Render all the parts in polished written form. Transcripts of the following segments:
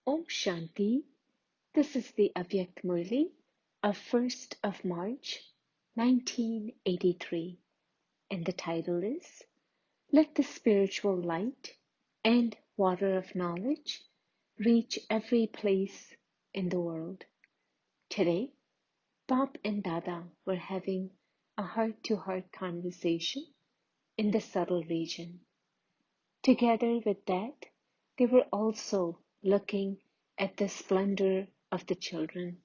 Om Shanti. This is the Avyakt Murli of 1st of March 1983, and the title is Let the Spiritual Light and Water of Knowledge Reach Every Place in the World. Today, Bob and Dada were having a heart-to-heart conversation in the subtle region. Together with that, they were also looking at the splendor of the children.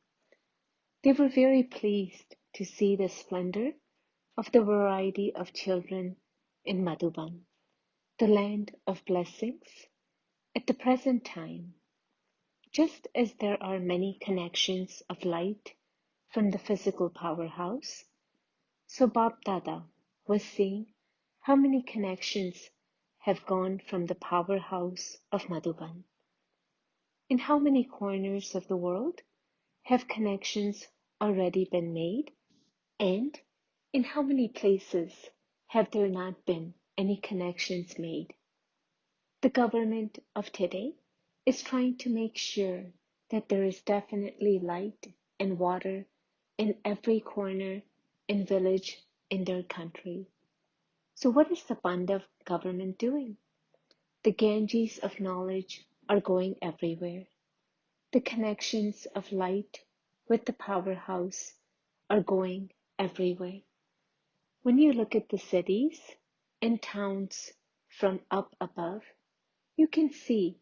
They were very pleased to see the splendor of the variety of children in Madhuban, the land of blessings. At the present time, just as there are many connections of light from the physical powerhouse, so Bab Dada was seeing how many connections have gone from the powerhouse of Madhuban. In how many corners of the world have connections already been made, and in how many places have there not been any connections made? The government of today is trying to make sure that there is definitely light and water in every corner and village in their country. So what is the Pandav government doing? The Ganges of knowledge are going everywhere. The connections of light with the powerhouse are going everywhere. When you look at the cities and towns from up above, you can see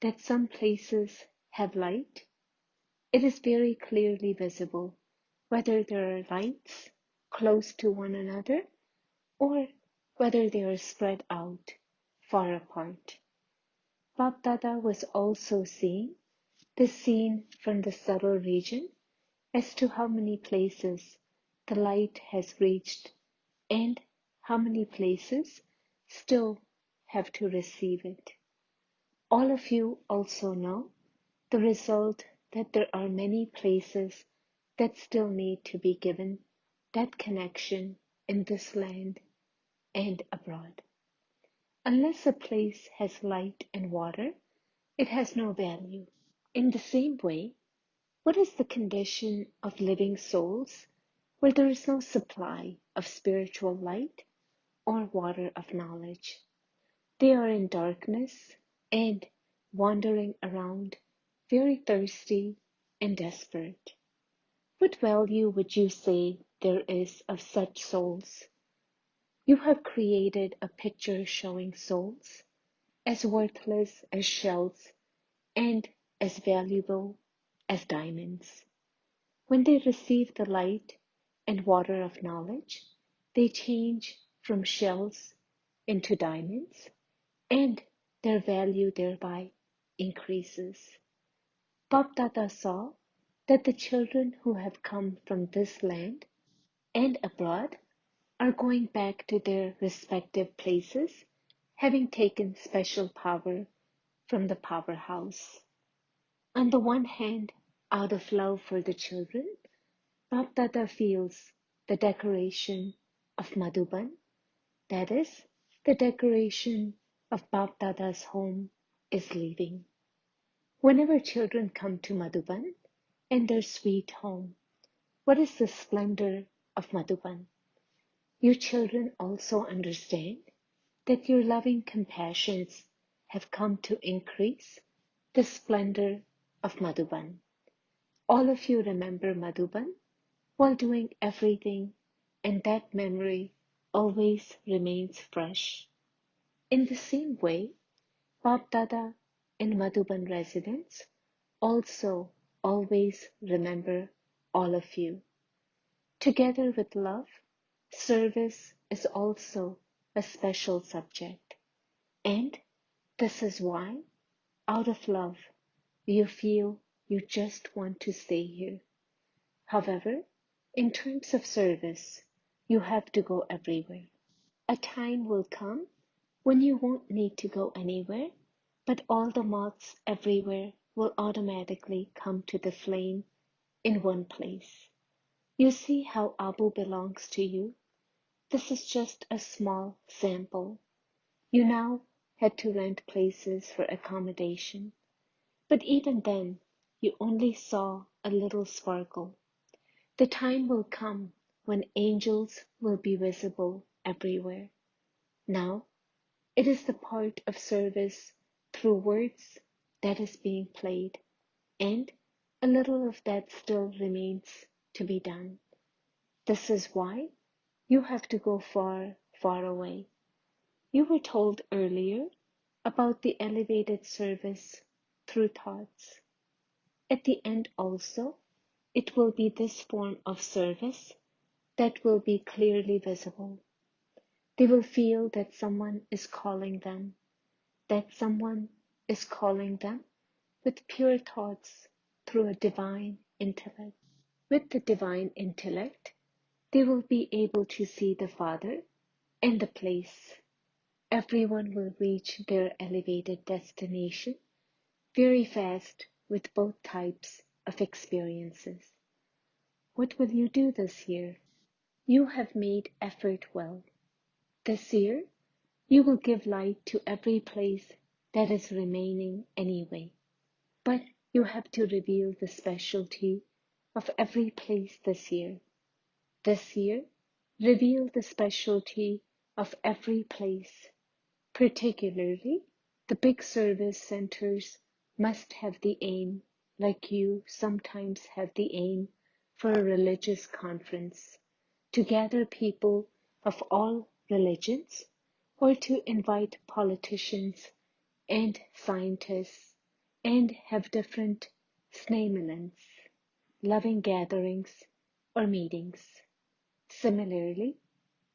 that some places have light. It is very clearly visible whether there are lights close to one another or whether they are spread out far apart. Bab Dada was also seeing the scene from the subtle region as to how many places the light has reached and how many places still have to receive it. All of you also know the result that there are many places that still need to be given that connection in this land and abroad. Unless a place has light and water, it has no value. In the same way, what is the condition of living souls where there is no supply of spiritual light or water of knowledge? They are in darkness and wandering around, very thirsty and desperate. What value would you say there is of such souls? You have created a picture showing souls as worthless as shells and as valuable as diamonds. When they receive the light and water of knowledge, they change from shells into diamonds, and their value thereby increases. Bab Dada saw that the children who have come from this land and abroad are going back to their respective places, having taken special power from the powerhouse. On the one hand, out of love for the children, Bab Dada feels the decoration of Madhuban, that is, the decoration of Bab Dada's home, is leaving. Whenever children come to Madhuban and their sweet home, what is the splendor of Madhuban? Your children also understand that your loving compassions have come to increase the splendor of Madhuban. All of you remember Madhuban while doing everything, and that memory always remains fresh. In the same way, Bab Dada and Madhuban residents also always remember all of you. Together with love, service is also a special subject, and this is why, out of love, you feel you just want to stay here. However, in terms of service, you have to go everywhere. A time will come when you won't need to go anywhere, but all the moths everywhere will automatically come to the flame in one place. You see how Abu belongs to you? This is just a small sample. You now had to rent places for accommodation. But even then, you only saw a little sparkle. The time will come when angels will be visible everywhere. Now, it is the part of service through words that is being played, and a little of that still remains to be done. This is why you have to go far, far away. You were told earlier about the elevated service through thoughts. At the end also, it will be this form of service that will be clearly visible. They will feel that someone is calling them, that someone is calling them with pure thoughts through a divine intellect. With the divine intellect, they will be able to see the Father and the place. Everyone will reach their elevated destination very fast with both types of experiences. What will you do this year? You have made effort well. This year, you will give light to every place that is remaining anyway. But you have to reveal the specialty of every place this year. This year, reveal the specialty of every place. Particularly, the big service centers must have the aim, like you sometimes have the aim for a religious conference, to gather people of all religions, or to invite politicians and scientists, and have different snamelans, loving gatherings or meetings. Similarly,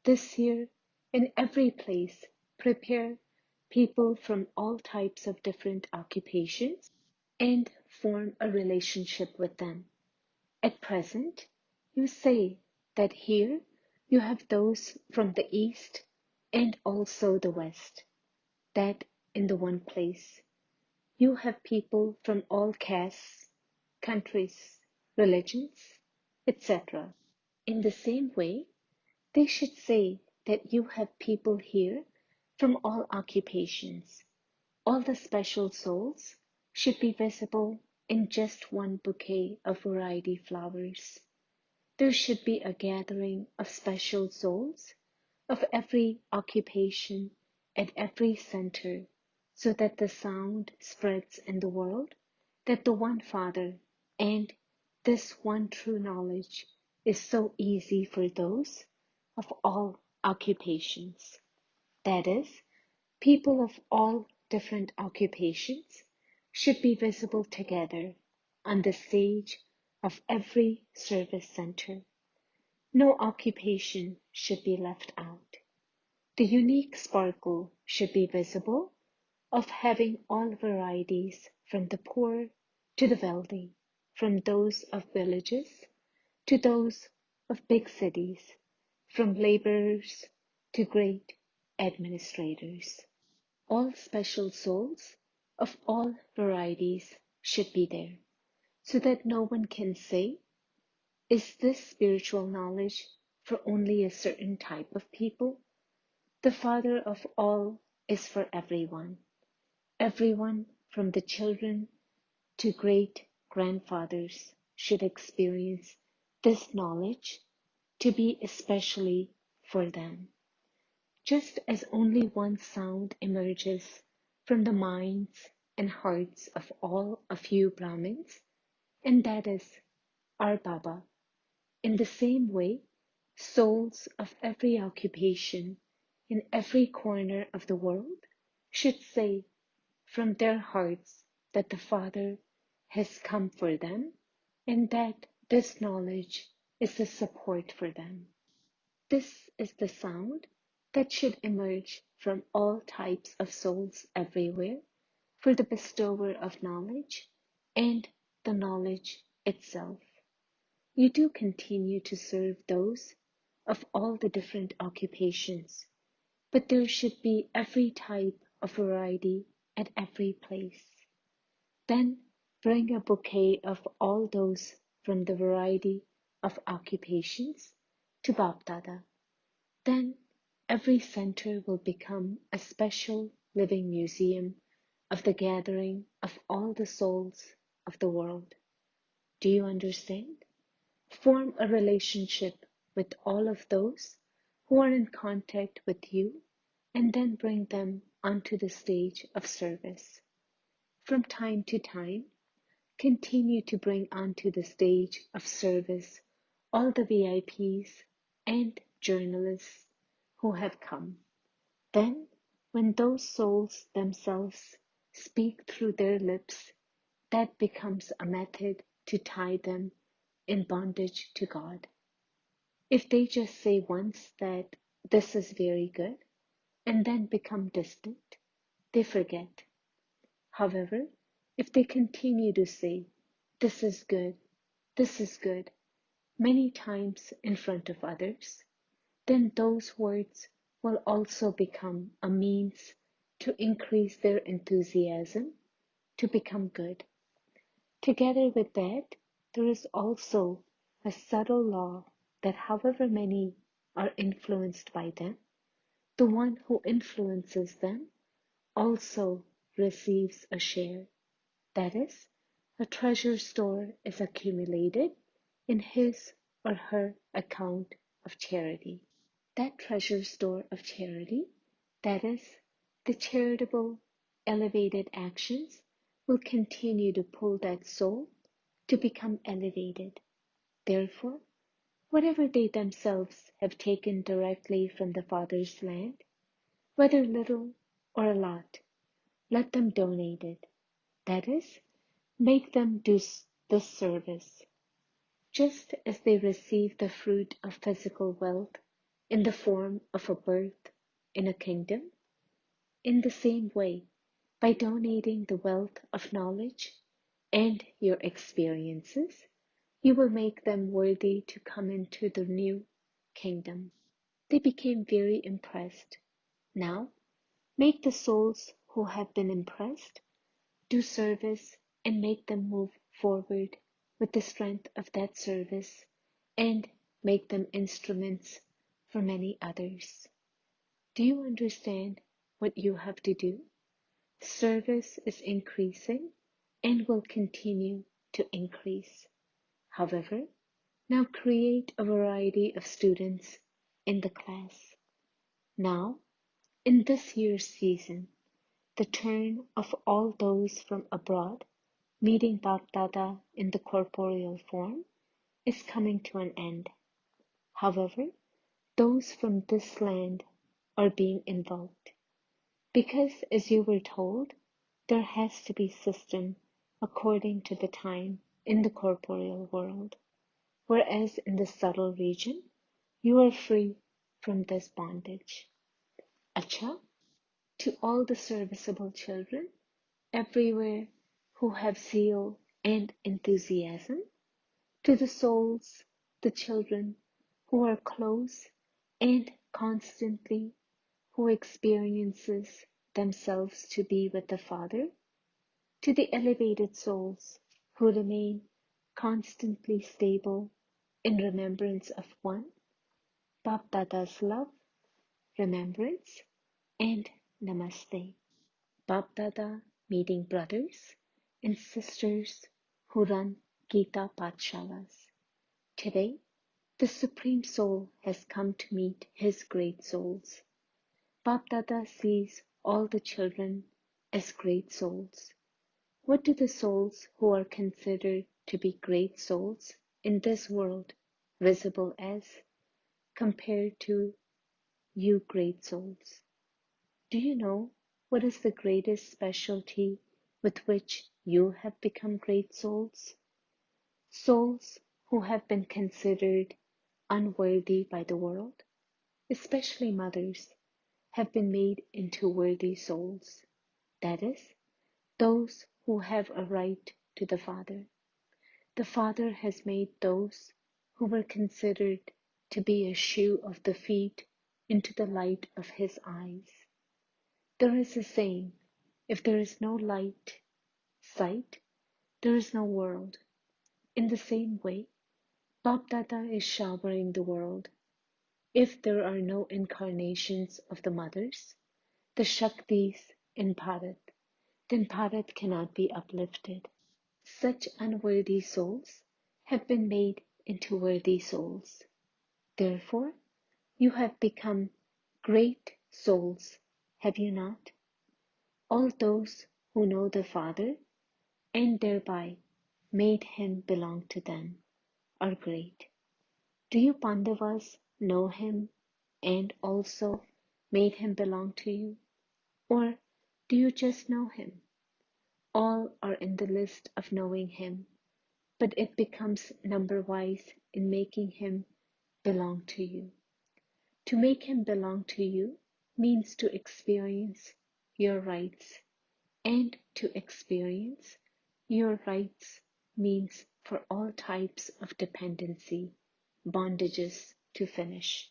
this year, in every place, prepare people from all types of different occupations and form a relationship with them. At present, you say that here you have those from the East and also the West, that in the one place you have people from all castes, countries, religions, etc. In the same way, they should say that you have people here from all occupations. All the special souls should be visible in just one bouquet of variety flowers. There should be a gathering of special souls of every occupation at every center, so that the sound spreads in the world that the one Father and this one true knowledge is so easy for those of all occupations. That is, people of all different occupations should be visible together on the stage of every service center. No occupation should be left out. The unique sparkle should be visible of having all varieties from the poor to the wealthy, from those of villages to those of big cities, from laborers to great administrators. All special souls of all varieties should be there, so that no one can say, is this spiritual knowledge for only a certain type of people? The Father of all is for everyone. Everyone from the children to great grandfathers should experience this knowledge to be especially for them. Just as only one sound emerges from the minds and hearts of all a few Brahmins, and that is our Baba. In the same way, souls of every occupation in every corner of the world should say from their hearts that the Father has come for them and that this knowledge is the support for them. This is the sound that should emerge from all types of souls everywhere for the bestower of knowledge and the knowledge itself. You do continue to serve those of all the different occupations, but there should be every type of variety at every place. Then bring a bouquet of all those from the variety of occupations to Bapdada. Then every center will become a special living museum of the gathering of all the souls of the world. Do you understand? Form a relationship with all of those who are in contact with you and then bring them onto the stage of service. From time to time, continue to bring onto the stage of service all the VIPs and journalists who have come. Then, when those souls themselves speak through their lips, that becomes a method to tie them in bondage to God. If they just say once that this is very good and then become distant, they forget. However, if they continue to say, this is good, many times in front of others, then those words will also become a means to increase their enthusiasm to become good. Together with that, there is also a subtle law that however many are influenced by them, the one who influences them also receives a share. That is, a treasure store is accumulated in his or her account of charity. That treasure store of charity, that is, the charitable, elevated actions, will continue to pull that soul to become elevated. Therefore, whatever they themselves have taken directly from the Father's land, whether little or a lot, let them donate it. That is, make them do this service. Just as they receive the fruit of physical wealth in the form of a birth in a kingdom, in the same way, by donating the wealth of knowledge and your experiences, you will make them worthy to come into the new kingdom. They became very impressed. Now, make the souls who have been impressed do service and make them move forward with the strength of that service and make them instruments for many others. Do you understand what you have to do? Service is increasing and will continue to increase. However, now create a variety of students in the class. Now, in this year's season, the turn of all those from abroad meeting Bapdada in the corporeal form is coming to an end. However, those from this land are being involved because, as you were told, there has to be system according to the time in the corporeal world, whereas in the subtle region, you are free from this bondage. Acha, to all the serviceable children everywhere who have zeal and enthusiasm, to the souls, the children who are close and constantly who experiences themselves to be with the Father, to the elevated souls who remain constantly stable in remembrance of one, Bapdada's love, remembrance, and Namaste. Bapdada meeting brothers and sisters who run Gita Pathshalas. Today, the Supreme Soul has come to meet his great souls. Bapdada sees all the children as great souls. What do the souls who are considered to be great souls in this world visible as compared to you great souls? Do you know what is the greatest specialty with which you have become great souls? Souls who have been considered unworthy by the world, especially mothers, have been made into worthy souls. That is, those who have a right to the Father. The Father has made those who were considered to be a shoe of the feet into the light of his eyes. There is a saying, if there is no light, sight, there is no world. In the same way, Bapdada is showering the world. If there are no incarnations of the mothers, the Shaktis in Bharat, then Bharat cannot be uplifted. Such unworthy souls have been made into worthy souls. Therefore, you have become great souls, have you not? All those who know the Father and thereby made him belong to them are great. Do you Pandavas know him and also made him belong to you? Or do you just know him? All are in the list of knowing him, but it becomes number wise in making him belong to you. To make him belong to you means to experience your rights, and to experience your rights means for all types of dependency, bondages to finish.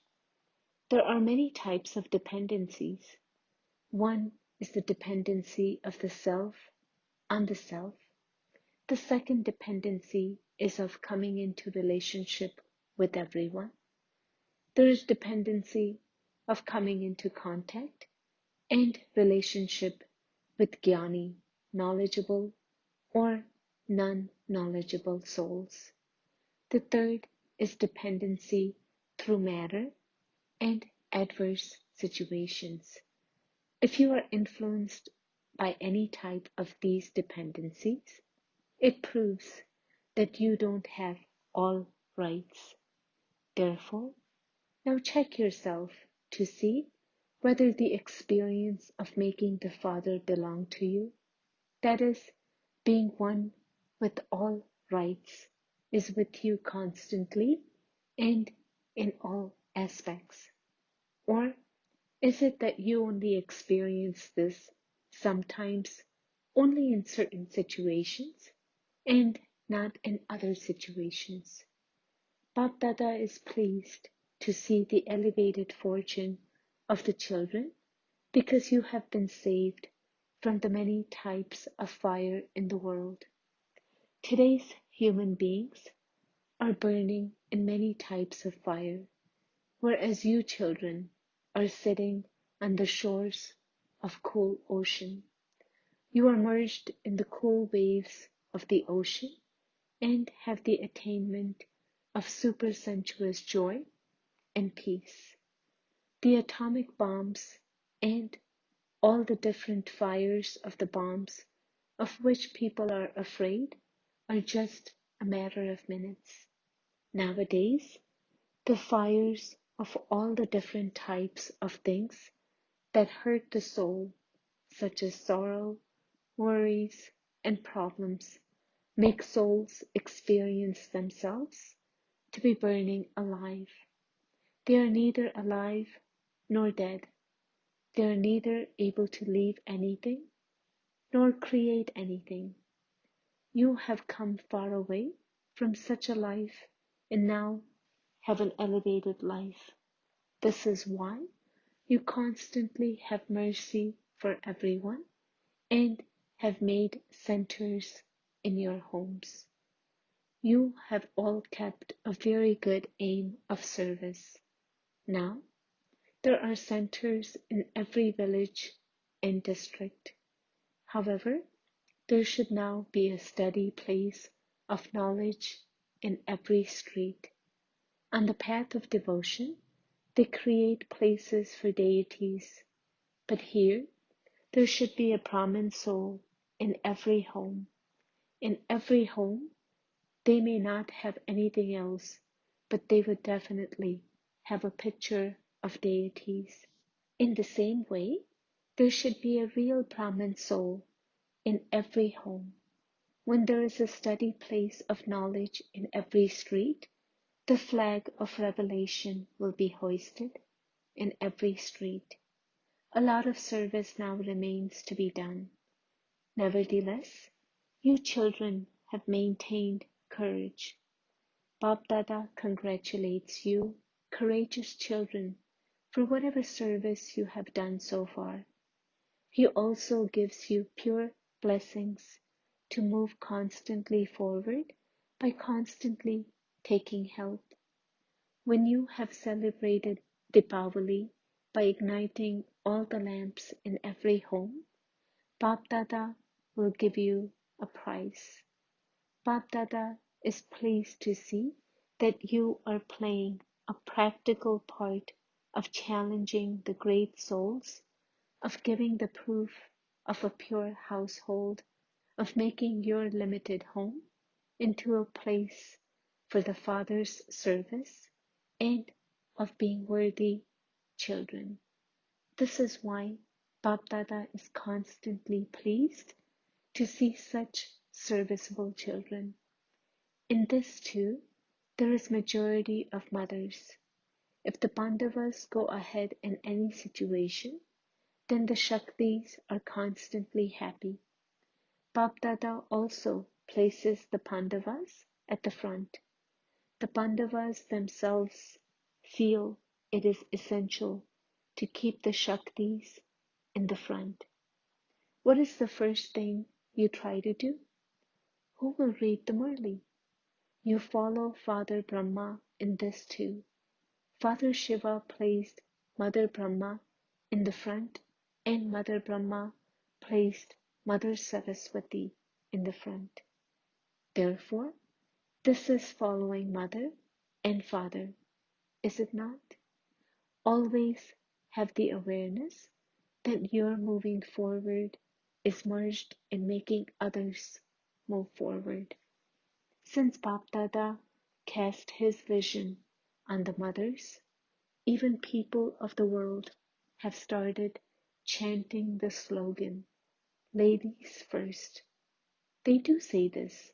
There are many types of dependencies. One is the dependency of the self on the self. The second dependency is of coming into relationship with everyone. There is dependency of coming into contact and relationship with jnani, knowledgeable or non-knowledgeable souls. The third is dependency through matter and adverse situations. If you are influenced by any type of these dependencies, it proves that you don't have all rights. Therefore, now check yourself to see whether the experience of making the Father belong to you, that is, being one with all rights, is with you constantly and in all aspects. Or is it that you only experience this sometimes, only in certain situations, and not in other situations? Bap Dada is pleased to see the elevated fortune of the children because you have been saved from the many types of fire in the world. Today's human beings are burning in many types of fire, whereas you children are sitting on the shores of cool ocean. You are merged in the cool waves of the ocean and have the attainment of supersensuous joy and peace. The atomic bombs and all the different fires of the bombs of which people are afraid are just a matter of minutes. Nowadays, the fires of all the different types of things that hurt the soul, such as sorrow, worries, and problems, make souls experience themselves to be burning alive. They are neither alive nor dead. They are neither able to leave anything nor create anything. You have come far away from such a life and now have an elevated life. This is why you constantly have mercy for everyone and have made centers in your homes. You have all kept a very good aim of service. Now, there are centers in every village and district. However, there should now be a steady place of knowledge in every street. On the path of devotion, they create places for deities, but here there should be a Brahmin soul in every home. In every home, they may not have anything else, but they would definitely have a picture of deities. In the same way, there should be a real Brahmin soul in every home. When there is a steady place of knowledge in every street, the flag of revelation will be hoisted in every street. A lot of service now remains to be done. Nevertheless, you children have maintained courage. Bap Dada congratulates you, courageous children, for whatever service you have done so far. He also gives you pure blessings to move constantly forward by constantly taking help. When you have celebrated Deepavali by igniting all the lamps in every home, Bap Dada will give you a prize. Bap Dada is pleased to see that you are playing a practical part of challenging the great souls, of giving the proof of a pure household, of making your limited home into a place for the Father's service, and of being worthy children. This is why Bap Dada is constantly pleased to see such serviceable children. In this too, there is majority of mothers. If the Pandavas go ahead in any situation, then the Shaktis are constantly happy. Bap Dada also places the Pandavas at the front. The Pandavas themselves feel it is essential to keep the Shaktis in the front. What is the first thing you try to do? Who will read the Murli? You follow Father Brahma in this too. Father Shiva placed Mother Brahma in the front, and Mother Brahma placed Mother Saraswati in the front. Therefore, this is following Mother and Father, is it not? Always have the awareness that your moving forward is merged in making others move forward. Since Bap Dada cast his vision on the mothers, even people of the world have started chanting the slogan, ladies first. They do say this,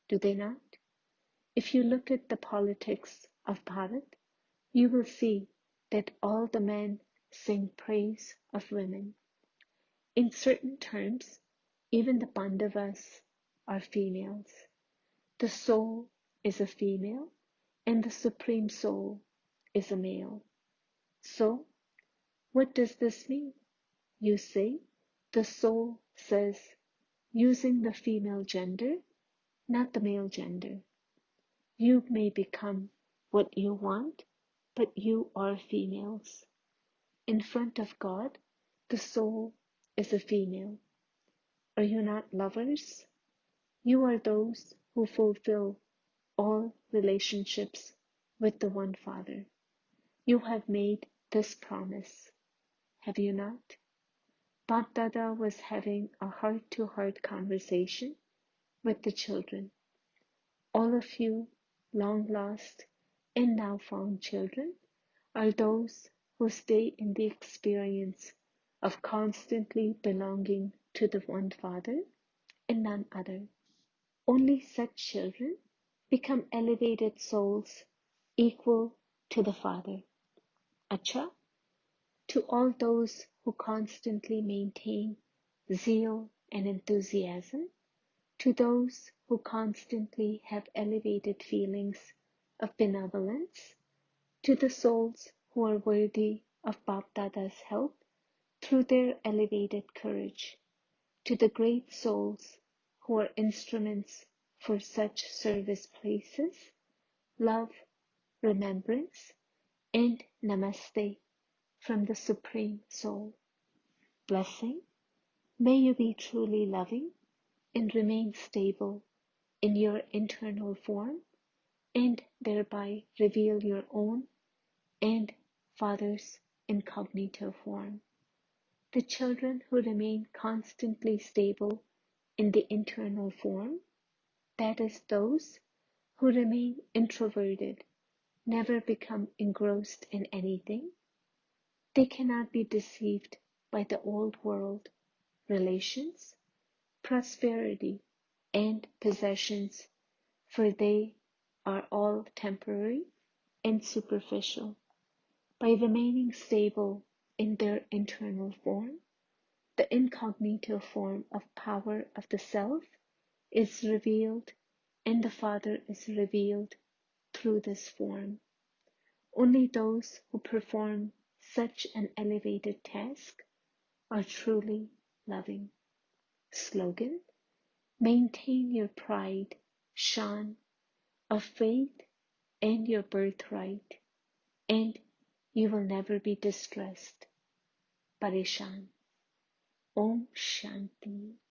do they not? If you look at the politics of Bharat, you will see that all the men sing praise of women. In certain terms, even the Pandavas are females. The soul is a female, and the Supreme Soul is a male. So, what does this mean? You say, the soul says, using the female gender, not the male gender. You may become what you want, but you are females. In front of God, the soul is a female. Are you not lovers? You are those who fulfill all relationships with the one Father. You have made this promise, have you not? Bap Dada was having a heart-to-heart conversation with the children. All of you long lost and now found children are those who stay in the experience of constantly belonging to the one Father and none other. Only such children become elevated souls equal to the Father. Acha, to all those who constantly maintain zeal and enthusiasm, to those who constantly have elevated feelings of benevolence, to the souls who are worthy of Bap Dada's help through their elevated courage, to the great souls who are instruments for such service places, love, remembrance, and namaste from the Supreme Soul. Blessing, may you be truly loving and remain stable in your internal form and thereby reveal your own and Father's incognito form. The children who remain constantly stable in the internal form, that is those who remain introverted, never become engrossed in anything, they cannot be deceived by the old world, relations, prosperity, and possessions, for they are all temporary and superficial. By remaining stable in their internal form, the incognito form of power of the self is revealed, and the Father is revealed through this form. Only those who perform such an elevated task are truly loving. Slogan: maintain your pride, shan, of faith and your birthright, and you will never be distressed. Pareshan. Om Shanti.